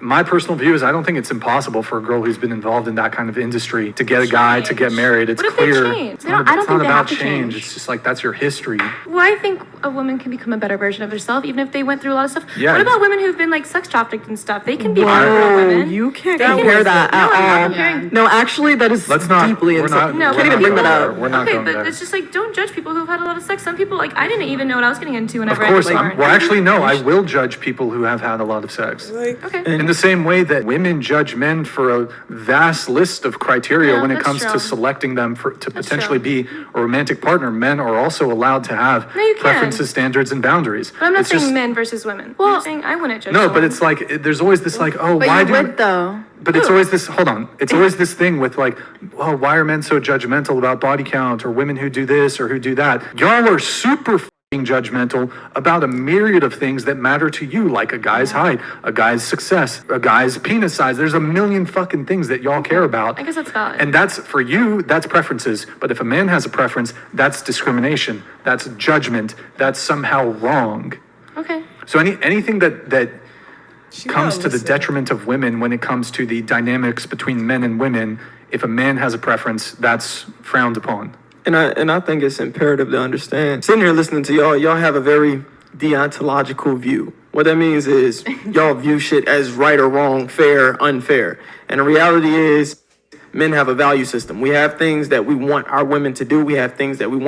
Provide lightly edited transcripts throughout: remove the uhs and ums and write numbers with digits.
My personal view is I don't think it's impossible for a girl who's been involved in that kind of industry to get a guy to get married. It's clear. It's not about change. It's just like that's your history. Well, I think a woman can become a better version of herself even if they went through a lot of stuff. Yeah. What about women who've been like sex trafficked and stuff? They can be better women. You can't compare that at all. No, actually, that is deeply insulting. No, can't even bring that up. We're not going but there. it's just like don't judge people who've had a lot of sex. Some people like I didn't even know what I was getting into whenever Of course, I was well, actually, no. I will judge people who have had a lot of sex. Okay. In the same way that women judge men for a vast list of criteria when it comes to selecting them to potentially be a romantic partner, men are also allowed to have preferences, standards, and boundaries. But I'm not saying men versus women. Well, I'm saying I wouldn't judge. No, but it's like there's always this like, oh, why do? But it's always this. Hold on. It's always this thing with like, oh, why are men so judgmental about body count or women who do this or who do that? Y'all are super judgmental about a myriad of things that matter to you, like a guy's height, a guy's success, a guy's penis size. There's a million fucking things that y'all care about. I guess that's valid. And that's, for you, that's preferences. But if a man has a preference, that's discrimination. That's judgment. That's somehow wrong. Okay. So anything that comes to the detriment of women when it comes to the dynamics between men and women, if a man has a preference, that's frowned upon. And I think it's imperative to understand. Sitting here listening to y'all have a very deontological view. What that means is y'all view shit as right or wrong, fair, unfair. And the reality is men have a value system. We have things that we want our women to do. We have things that we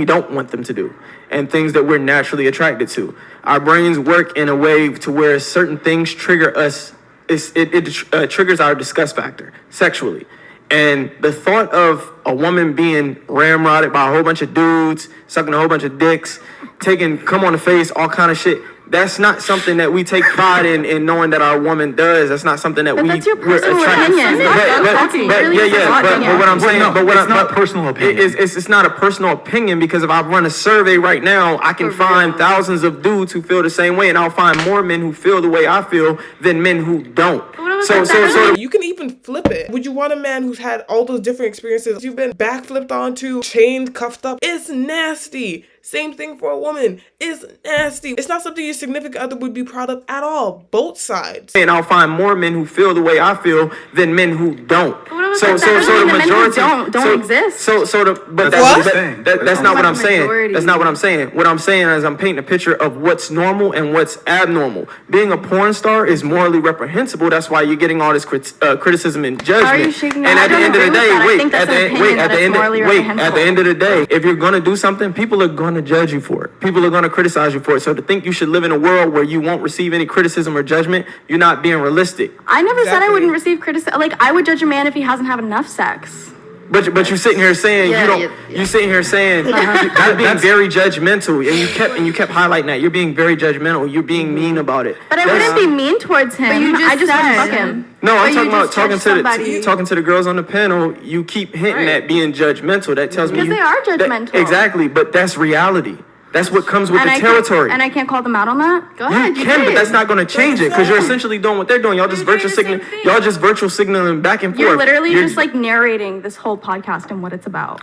don't want them to do. And things that we're naturally attracted to. Our brains work in a way to where certain things trigger us. It triggers our disgust factor sexually. And the thought of a woman being ramrodded by a whole bunch of dudes, sucking a whole bunch of dicks, taking cum on the face, all kind of shit, that's not something that we take pride in knowing that our woman does. That's not something that that's your personal opinion. But what I'm saying, it's not personal opinion. It's not a personal opinion because if I run a survey right now, I can find thousands of dudes who feel the same way, and I'll find more men who feel the way I feel than men who don't. So you can even flip it. Would you want a man who's had all those different experiences you've been backflipped onto, chained, cuffed up? It's nasty. Same thing for a woman. It's nasty. It's not something your significant other would be proud of at all. Both sides. And I'll find more men who feel the way I feel than men who don't. So the majority don't exist. That's not what I'm saying. That's not what I'm saying. What I'm saying is I'm painting a picture of what's normal and what's abnormal. Being a porn star is morally reprehensible. That's why you're getting all this criticism and judgment. Are you shaking and at the end of the day, at the end of the day, if you're gonna do something, people are gonna judge you for it. People are gonna criticize you for it. So to think you should live in a world where you won't receive any criticism or judgment, you're not being realistic. I never said I wouldn't receive criticism. Like I would judge a man if he hasn't had enough sex. But you're sitting here saying you're sitting here saying you're being very judgmental, and you kept highlighting that you're being very judgmental. You're being mean about it. But I wouldn't be mean towards him. I just wouldn't fuck him. No, I'm talking about talking to the girls on the panel. You keep hinting at being judgmental. That tells me because they are judgmental. Exactly, but that's reality. That's what comes with the territory. And I can't call them out on that? Go ahead. You can, but that's not going to change it because you're essentially doing what they're doing. Y'all just virtual signaling back and forth. You're literally just like narrating this whole podcast and what it's about.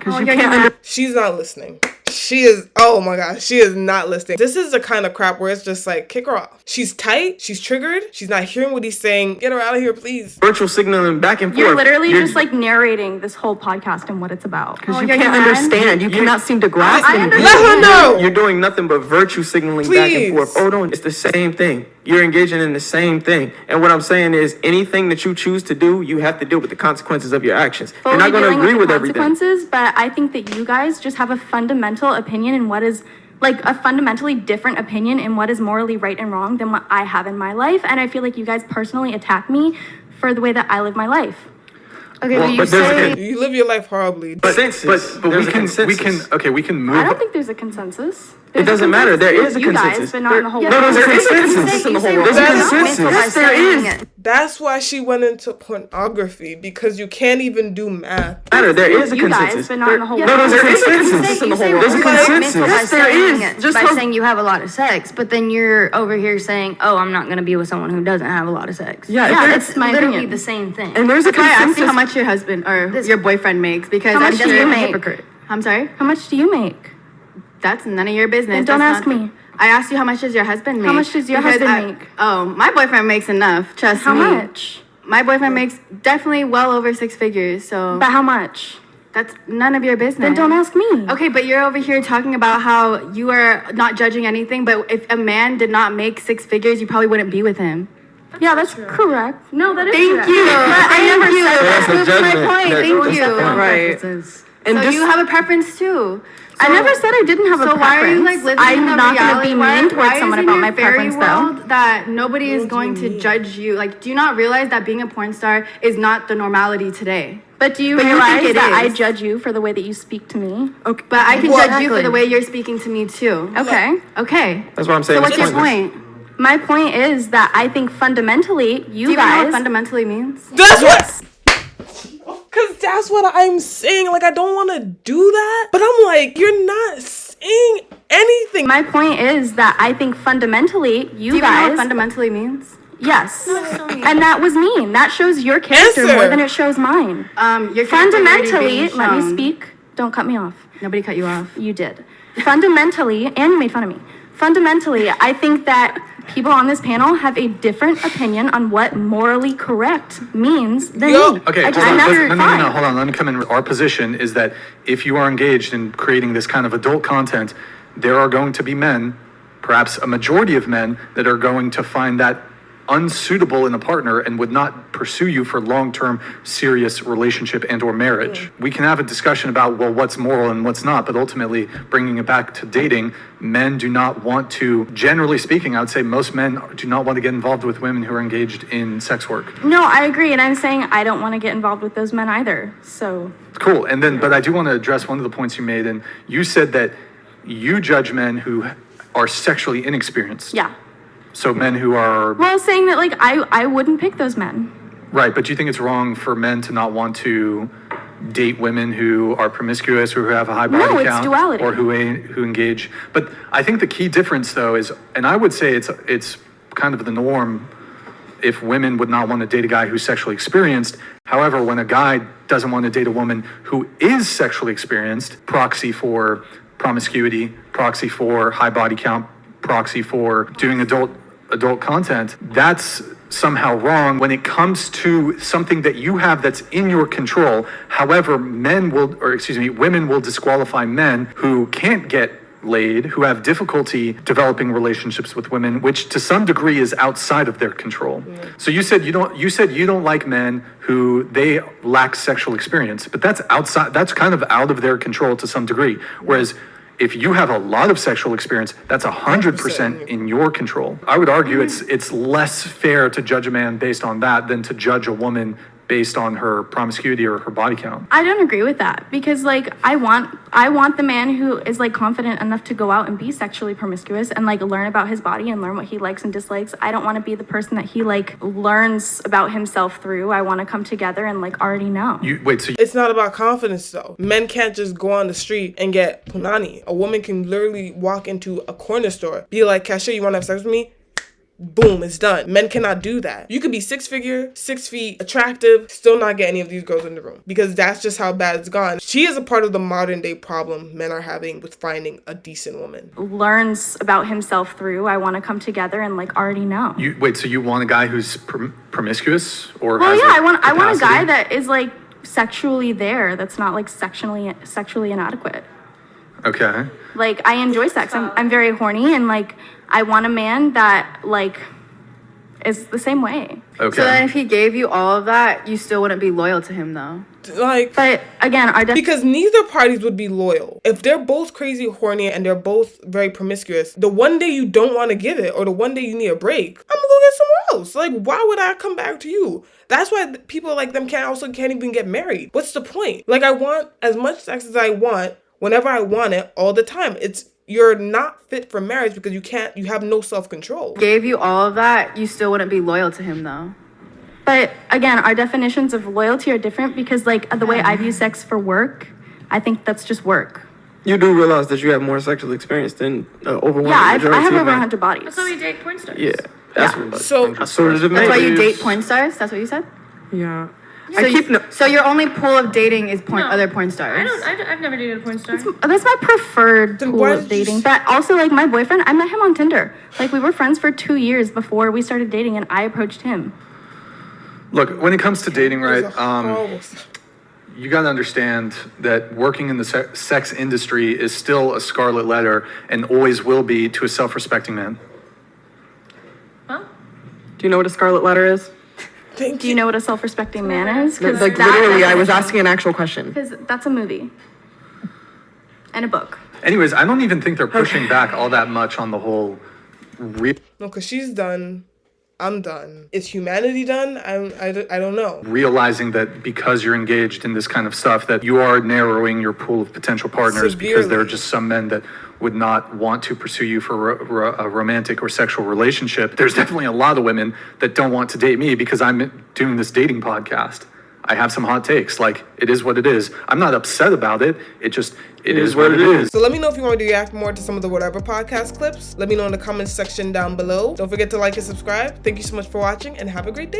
She's not listening. She is, oh my gosh, she is not listening. This is the kind of crap where it's just like, kick her off. She's tight, she's triggered, she's not hearing what he's saying. Get her out of here, please. Virtual signaling back and forth. You're literally just like narrating this whole podcast and what it's about. Because you can't understand. You cannot seem to grasp it. Let her know. You're doing nothing but virtue signaling back and forth. Oh, no, it's the same thing. You're engaging in the same thing. And what I'm saying is anything that you choose to do, you have to deal with the consequences of your actions. You're not going to agree with everything. But I think that you guys just have a fundamental opinion in what is like a fundamentally different opinion in what is morally right and wrong than what I have in my life. And I feel like you guys personally attack me for the way that I live my life. Okay, well, but you live your life horribly. But we can move. I don't think there's a consensus. It doesn't matter. There is a consensus. But not in the whole No, there's a consensus in the whole world. There's a consensus. Yes, there is. That's why she went into pornography, because you can't even do math. There is a consensus. But not in the whole world. No, there's a consensus in the whole world. There's a consensus. Yes, there is. Just by saying you have a lot of sex, but then you're over here saying, "Oh, I'm not going to be with someone who doesn't have a lot of sex." Yeah, that's literally the same thing. And there's a consensus. Ask me how much your husband or your boyfriend makes, because I'm just a hypocrite. I'm sorry? How much do you make? That's none of your business. Then don't ask me. I asked you how much does your husband make? How much does your husband make? Oh, my boyfriend makes enough. Trust How me. much? My boyfriend makes definitely well over 6 figures. So But how much? that's none of your business. Then don't ask me. Okay, but you're over here talking about how you are not judging anything. But if a man did not make 6 figures, you probably wouldn't be with him. Yeah, that's correct. No, that is Thank correct. you. I never said That's that. the That's my judgment. point. That's Thank the you. point. Right. And So just, you have a preference too. I never said I didn't have a So preference. why are you like living I'm in a not reality? gonna be mean towards someone about my preference though. That nobody is going to judge you. Like, do you not realize that being a porn star is not the normality today? But do you But you realize think it that I is. judge you for the way that you speak to me? Okay, but I can judge you for the way you're speaking to me too. Okay. Okay. That's what I'm saying. So what's your It's pointless. point? My point is that I think fundamentally you Do you even know what guys fundamentally means? that's what. Cause that's what I'm saying. Like, I don't want to do that, but I'm like, you're not saying anything. My point is that I think fundamentally Do you you even know guys what fundamentally means? yes. And that was mean. That shows your character Answer. more than it shows mine. Your character already Fundamentally, being let me shown. speak. Don't cut me off. Nobody cut you off. You did. Fundamentally, and you made fun of me. Fundamentally, I think that people on this panel have a different opinion on what morally correct means than Yo. me. Okay, I hold just on. never No, fine. hold on. Let me come in. Our position is that if you are engaged in creating this kind of adult content, there are going to be men, perhaps a majority of men, that are going to find that unsuitable in a partner and would not pursue you for long-term serious relationship and or marriage. We can have a discussion about, well, what's moral and what's not, but ultimately bringing it back to dating, men do not want to, generally speaking, I would say most men do not want to get involved with women who are engaged in sex work. No, I agree, and I'm saying I don't want to get involved with those men either. So Cool. And then, but I do want to address one of the points you made, and you said that you judge men who are sexually inexperienced. yeah. So men who are, Well, saying that like I wouldn't pick those men. right, but do you think it's wrong for men to not want to date women who are promiscuous or who have a high body No, it's count duality. or who engage? But I think the key difference though is, and I would say it's kind of the norm if women would not want to date a guy who's sexually experienced. However, when a guy doesn't want to date a woman who is sexually experienced, proxy for promiscuity, proxy for high body count, proxy for doing adult content, that's somehow wrong when it comes to something that you have that's in your control. However, women will disqualify men who can't get laid, who have difficulty developing relationships with women, which to some degree is outside of their control. So you said you don't like men who they lack sexual experience, but that's kind of out of their control to some degree. Whereas if you have a lot of sexual experience, that's 100% in your control. I would argue it's less fair to judge a man based on that than to judge a woman based on her promiscuity or her body count. I don't agree with that because like I want the man who is like confident enough to go out and be sexually promiscuous and like learn about his body and learn what he likes and dislikes. I don't want to be the person that he like learns about himself through. I want to come together and like already know. It's not about confidence though. Men can't just go on the street and get punani. A woman can literally walk into a corner store, be like, cashier, you want to have sex with me? Boom, it's done. Men cannot do that. You could be 6 figure, 6 feet, attractive, still not get any of these girls in the room because that's just how bad it's gone. She is a part of the modern day problem men are having with finding a decent woman. Learns about himself through. I want to come together and like already know. So you want a guy who's promiscuous or? Well, has yeah, a I want a capacity? guy that is like sexually there. That's not like sexually inadequate. Okay. Like I enjoy sex. I'm very horny and like I want a man that like is the same way. Okay. So then if he gave you all of that, you still wouldn't be loyal to him though. Like, But again, because neither parties would be loyal. If they're both crazy horny and they're both very promiscuous, the one day you don't want to give it or the one day you need a break, I'm gonna go get somewhere else. Like, why would I come back to you? That's why people like them can't even get married. What's the point? Like, I want as much sex as I want, whenever I want it, all the time. You're not fit for marriage because you have no self-control. Gave you all of that, you still wouldn't be loyal to him though. But again, our definitions of loyalty are different because like the way I view sex for work, I think that's just work. You do realize that you have more sexual experience than overwhelming Yeah, I majority have of over men. 100 bodies. That's why we date porn stars. Yeah, that's Yeah. what. So- I sort of That's why you made date it. porn stars? That's what you said? Yeah. So your only pool of dating is other porn stars. I've never dated a porn star. That's my preferred pool of dating. But also, like, my boyfriend, I met him on Tinder. Like, we were friends for 2 years before we started dating, and I approached him. Look, when it comes to dating, right, you got to understand that working in the sex industry is still a scarlet letter and always will be to a self-respecting man. Huh? Do you know what a scarlet letter is? Do you know what a self-respecting man is? Like, literally, I was asking an actual question. Because that's a movie. And a book. Anyways, I don't even think they're pushing back all that much on the whole... No, because she's done. I'm done. Is humanity done? I don't know. Realizing that because you're engaged in this kind of stuff, that you are narrowing your pool of potential partners because there are just some men that would not want to pursue you for a romantic or sexual relationship. There's definitely a lot of women that don't want to date me because I'm doing this dating podcast. I have some hot takes. Like, it is what it is. I'm not upset about it. It is what it is. So let me know if you want me to react more to some of the whatever podcast clips. Let me know in the comments section down below. Don't forget to like and subscribe. Thank you so much for watching and have a great day.